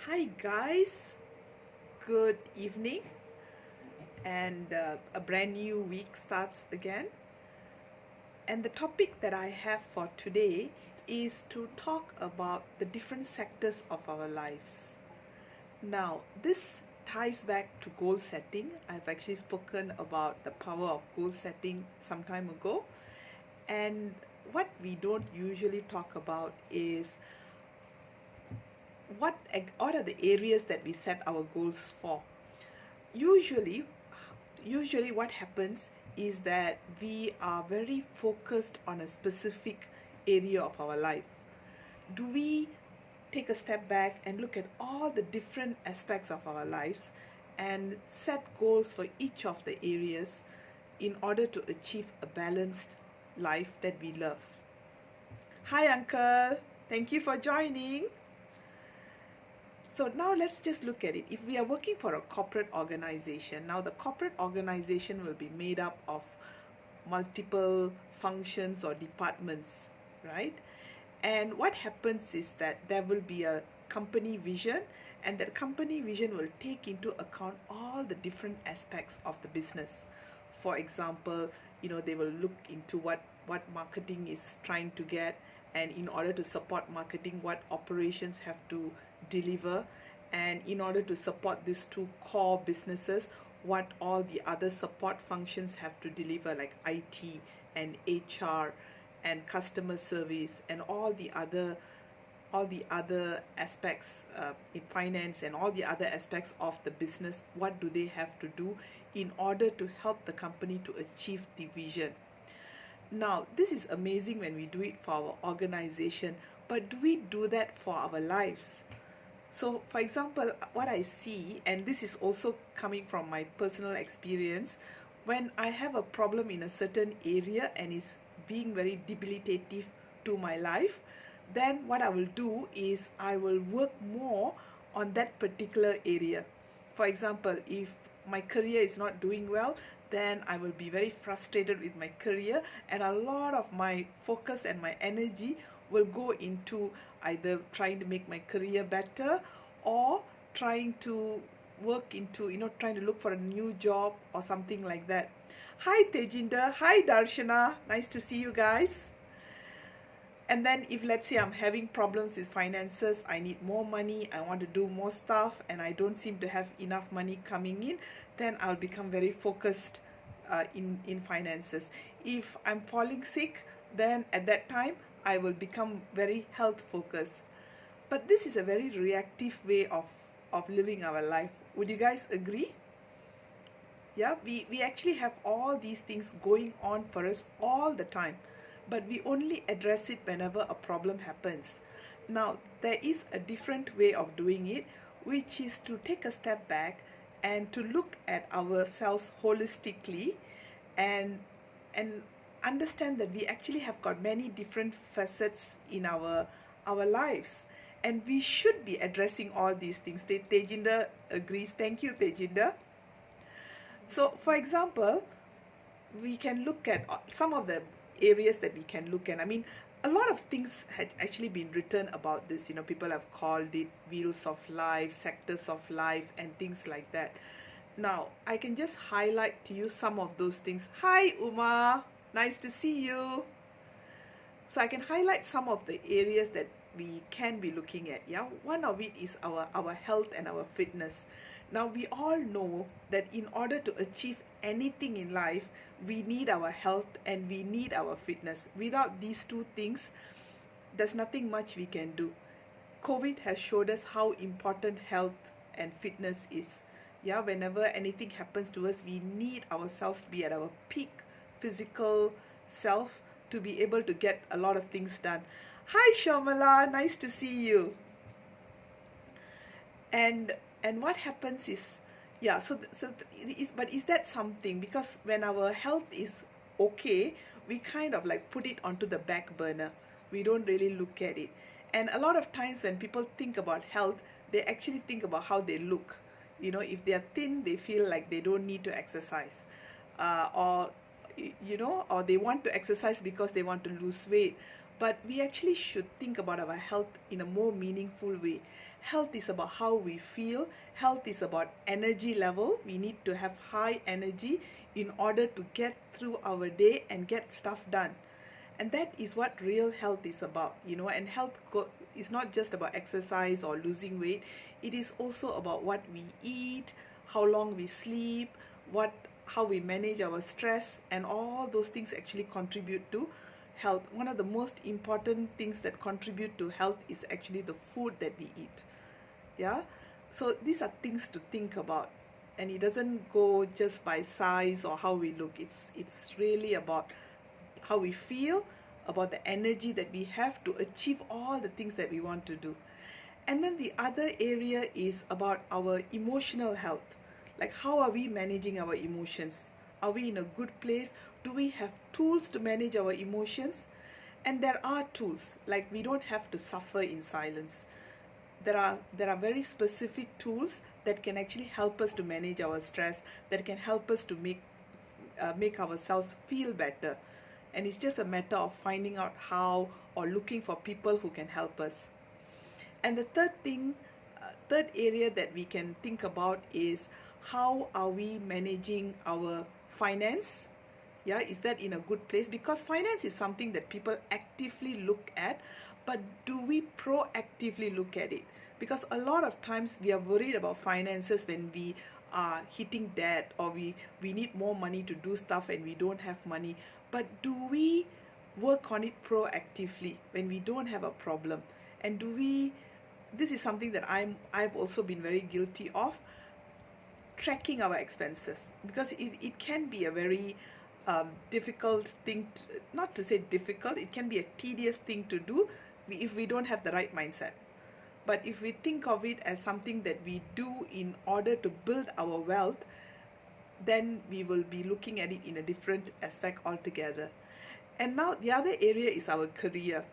Hi, guys. Good evening, and a brand new week starts again. And the topic that I have for today is to talk about the different sectors of our lives. Now, this ties back to goal setting. I've actually spoken about the power of goal setting some time ago. And what we don't usually talk about is what are the areas that we set our goals for. Usually usually what happens is that we are very focused on a specific area of our life. Do we take a step back and look at all the different aspects of our lives and set goals for each of the areas in order to achieve a balanced life that we love? Hi, uncle. Thank you for joining. So now let's just look at it. If we are working for a corporate organization, now the corporate organization will be made up of multiple functions or departments, right? And what happens is that there will be a company vision, and that company vision will take into account all the different aspects of the business. For example, they will look into what marketing is trying to get, and in order to support marketing, what operations have to deliver, and in order to support these two core businesses, what all the other support functions have to deliver, like IT and HR and customer service and all the other aspects in finance, and all the other aspects of the business. What do they have to do in order to help the company to achieve the vision? Now, this is amazing when we do it for our organization, but do we do that for our lives? So, for example, what I see, and this is also coming from my personal experience, when I have a problem in a certain area and it's being very debilitative to my life, then what I will do is I will work more on that particular area. For example, if my career is not doing well, then I will be very frustrated with my career, and a lot of my focus and my energy will go into either trying to make my career better, or trying to work into, trying to look for a new job or something like that. Hi, Tejinder. Hi, Darshana. Nice to see you guys. And then if, let's say, I'm having problems with finances, I need more money, I want to do more stuff, and I don't seem to have enough money coming in, then I'll become very focused in finances. If I'm falling sick, then at that time I will become very health focused. But this is a very reactive way of living our life. Would you guys agree? Yeah, we actually have all these things going on for us all the time, but we only address it whenever a problem happens. Now, there is a different way of doing it, which is to take a step back and to look at ourselves holistically, and and understand that we actually have got many different facets in our lives, and we should be addressing all these things. Tejinder agrees. Thank you, Tejinder. So, for example, we can look at some of the areas that we can look at. I mean, a lot of things had actually been written about this. People have called it wheels of life, sectors of life, and things like that. Now, I can just highlight to you some of those things. Hi, Uma. Nice to see you. So I can highlight some of the areas that we can be looking at. Yeah, one of it is our health and our fitness. Now, we all know that in order to achieve anything in life, we need our health and we need our fitness. Without these two things, there's nothing much we can do. COVID has showed us how important health and fitness is. Yeah, whenever anything happens to us, we need ourselves to be at our peak physical self to be able to get a lot of things done. Hi, Shamala, nice to see you. And what happens is, yeah, but is that something? Because when our health is okay, we kind of like put it onto the back burner. We don't really look at it. And a lot of times when people think about health, they actually think about how they look. If they are thin, they feel like they don't need to exercise, or they want to exercise because they want to lose weight. But we actually should think about our health in a more meaningful way. Health is about how we feel. Health is about energy level. We need to have high energy in order to get through our day and get stuff done. And that is what real health is about, and is not just about exercise or losing weight. It is also about what we eat, how long we sleep, how we manage our stress, and all those things actually contribute to health. One of the most important things that contribute to health is actually the food that we eat. Yeah, so these are things to think about, and it doesn't go just by size or how we look. It's really about how we feel, about the energy that we have to achieve all the things that we want to do. And then the other area is about our emotional health. Like, how are we managing our emotions? Are we in a good place? Do we have tools to manage our emotions? And there are tools. Like, we don't have to suffer in silence. There are very specific tools that can actually help us to manage our stress, that can help us to make ourselves feel better. And it's just a matter of finding out how, or looking for people who can help us. And the third area that we can think about is, how are we managing our finance? Yeah, is that in a good place? Because finance is something that people actively look at, but do we proactively look at it? Because a lot of times we are worried about finances when we are hitting debt, or we need more money to do stuff and we don't have money. But do we work on it proactively when we don't have a problem? And this is something that I've also been very guilty of, tracking our expenses, because it can be a very difficult thing not to say difficult, it can be a tedious thing to do if we don't have the right mindset. But if we think of it as something that we do in order to build our wealth, then we will be looking at it in a different aspect altogether. And now the other area is our career.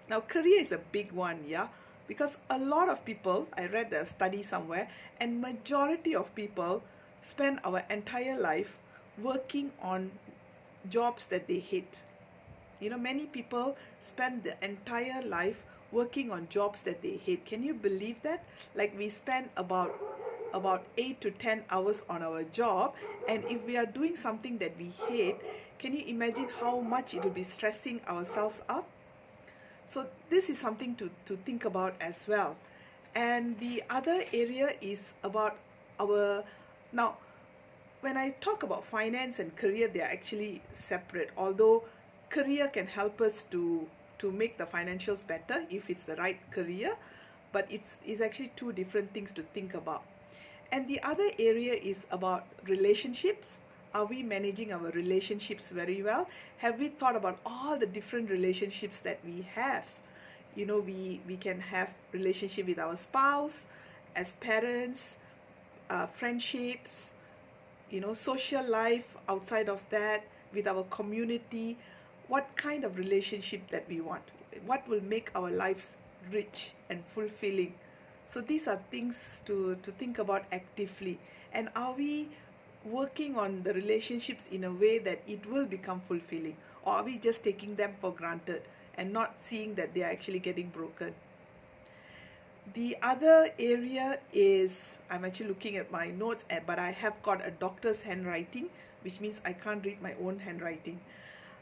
Now, career is a big one, yeah, because a lot of people, I read a study somewhere, and majority of people spend our entire life working on jobs that they hate. Many people spend the entire life working on jobs that they hate. Can you believe that? Like, we spend about 8 to 10 hours on our job, and if we are doing something that we hate, can you imagine how much it will be stressing ourselves up? So this is something to think about as well. And the other area is about now, when I talk about finance and career, they are actually separate, although career can help us to make the financials better if it's the right career, but it's actually two different things to think about. And the other area is about relationships. Are we managing our relationships very well? Have we thought about all the different relationships that we have? We can have relationship with our spouse, as parents, friendships, social life outside of that, with our community. What kind of relationship that we want? What will make our lives rich and fulfilling? So these are things to think about actively. And are we working on the relationships in a way that it will become fulfilling? Or are we just taking them for granted and not seeing that they are actually getting broken? The other area is, I'm actually looking at my notes, but I have got a doctor's handwriting, which means I can't read my own handwriting.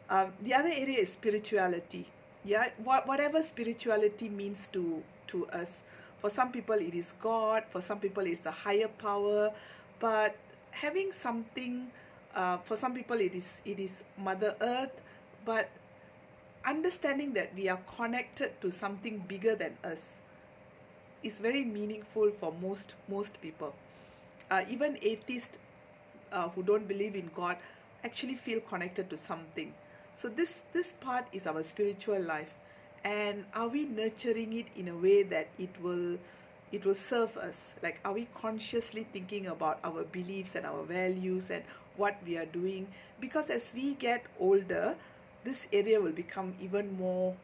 The other area is spirituality. Yeah, whatever spirituality means to us. For some people it is God, for some people it's a higher power, but having something, for some people it is Mother Earth, but understanding that we are connected to something bigger than us is very meaningful for most people. Even atheists who don't believe in God actually feel connected to something. So this part is our spiritual life. And are we nurturing it in a way that it will serve us? Like, are we consciously thinking about our beliefs and our values and what we are doing? Because as we get older, this area will become even more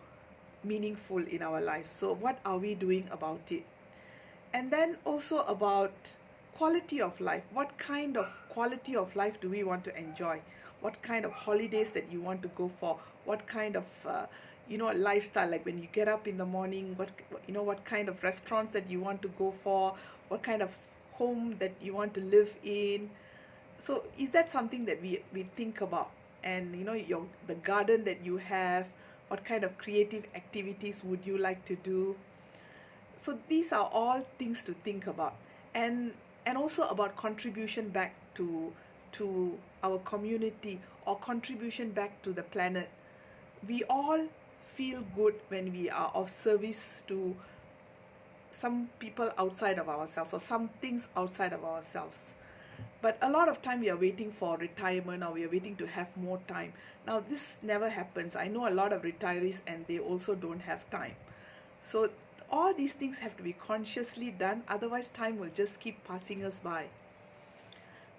meaningful in our life. So what are we doing about it? And then also about quality of life. What kind of quality of life do we want to enjoy? What kind of holidays that you want to go for? What kind of a lifestyle, like when you get up in the morning, what kind of restaurants that you want to go for, what kind of home that you want to live in. So is that something that we think about? And the garden that you have, what kind of creative activities would you like to do? So these are all things to think about. And also about contribution back to our community, or contribution back to the planet. We all feel good when we are of service to some people outside of ourselves, or some things outside of ourselves. But a lot of time we are waiting for retirement, or we are waiting to have more time. Now this never happens. I know a lot of retirees, and they also don't have time. So all these things have to be consciously done, otherwise time will just keep passing us by.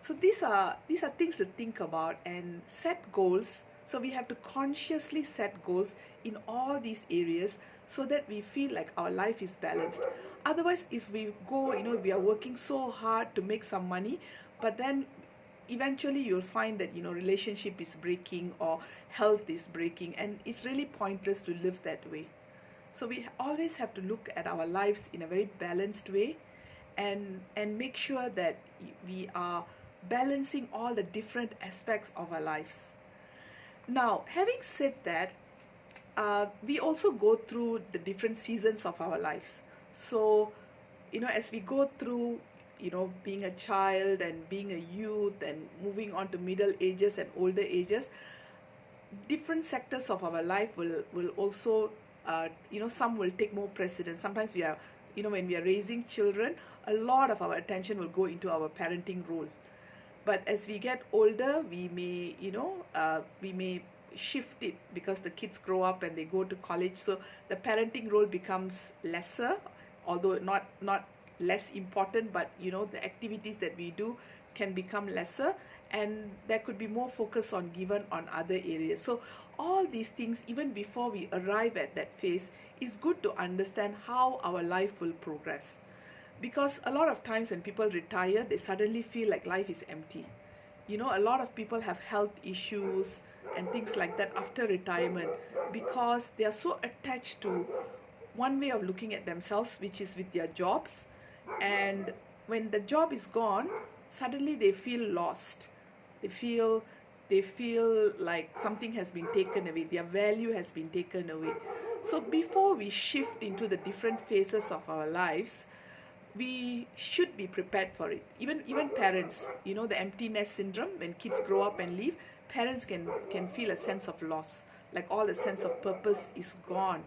So these are things to think about, and set goals. So we have to consciously set goals in all these areas, so that we feel like our life is balanced. Otherwise, if we go, we are working so hard to make some money, but then eventually you'll find that relationship is breaking, or health is breaking, and it's really pointless to live that way. So we always have to look at our lives in a very balanced way, and make sure that we are balancing all the different aspects of our lives. Now, having said that, we also go through the different seasons of our lives. So, as we go through, being a child and being a youth and moving on to middle ages and older ages, different sectors of our life will also, some will take more precedence. Sometimes we are, when we are raising children, a lot of our attention will go into our parenting role. But as we get older, we may shift it, because the kids grow up and they go to college. So the parenting role becomes lesser, although not less important, but the activities that we do can become lesser, and there could be more focus given on other areas. So all these things, even before we arrive at that phase, is good to understand how our life will progress. Because a lot of times when people retire, they suddenly feel like life is empty. A lot of people have health issues and things like that after retirement, because they are so attached to one way of looking at themselves, which is with their jobs. And when the job is gone, suddenly they feel lost. They feel like something has been taken away, their value has been taken away. So before we shift into the different phases of our lives, we should be prepared for it. Even parents, the empty nest syndrome, when kids grow up and leave, parents can feel a sense of loss, like all the sense of purpose is gone.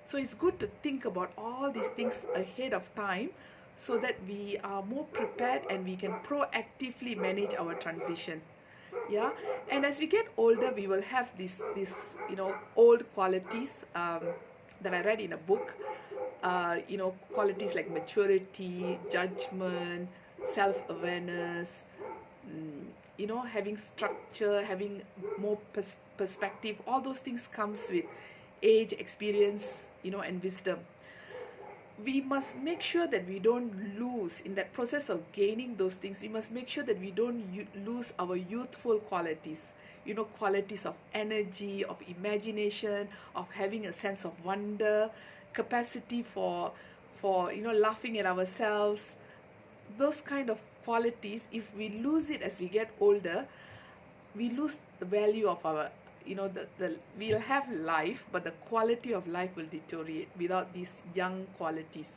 So it's good to think about all these things ahead of time, so that we are more prepared and we can proactively manage our transition. Yeah. And as we get older, we will have these old qualities that I read in a book. Qualities like maturity, judgment, self-awareness, having structure, having more perspective. All those things comes with age, experience, and wisdom. We must make sure that we don't lose, in that process of gaining those things, we must make sure that we don't lose our youthful qualities, qualities of energy, of imagination, of having a sense of wonder, capacity for laughing at ourselves. Those kind of qualities, if we lose it as we get older, we lose the value of our, we'll have life, but the quality of life will deteriorate without these young qualities.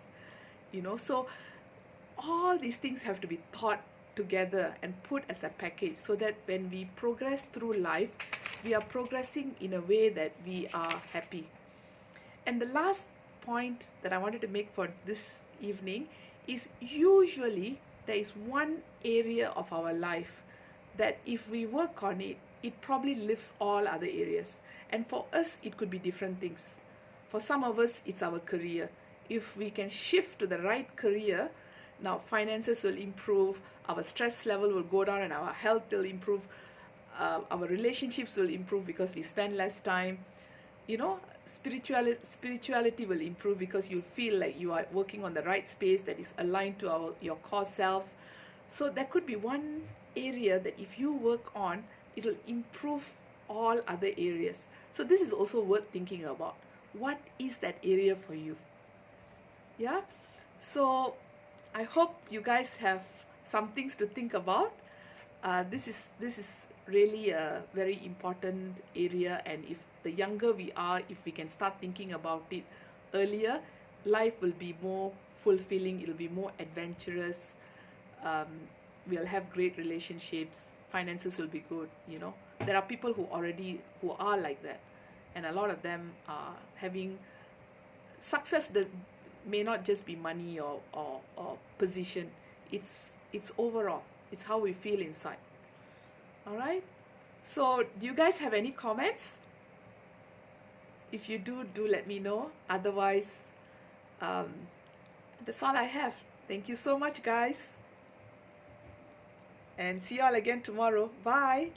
So all these things have to be thought together and put as a package, so that when we progress through life, we are progressing in a way that we are happy. And the last point that I wanted to make for this evening is, usually there is one area of our life that if we work on it, it probably lifts all other areas. And for us, it could be different things. For some of us, it's our career. If we can shift to the right career, now finances will improve, our stress level will go down, and our health will improve, our relationships will improve because we spend less time. Spirituality will improve, because you'll feel like you are working on the right space that is aligned to your core self. So there could be one area that if you work on, it will improve all other areas. So this is also worth thinking about. what is that area for you? Yeah, so I hope you guys have some things to think about. This is really a very important area, and if the younger we are, if we can start thinking about it earlier, life will be more fulfilling, it'll be more adventurous. um, we'll have great relationships, finances will be good, you know. There are people who are like that, and a lot of them are having success that may not just be money or position. It's overall, it's how we feel inside. All right, so do you guys have any comments? If you do let me know. Otherwise, um, that's all I have. Thank you so much, guys, and see you all again tomorrow. Bye.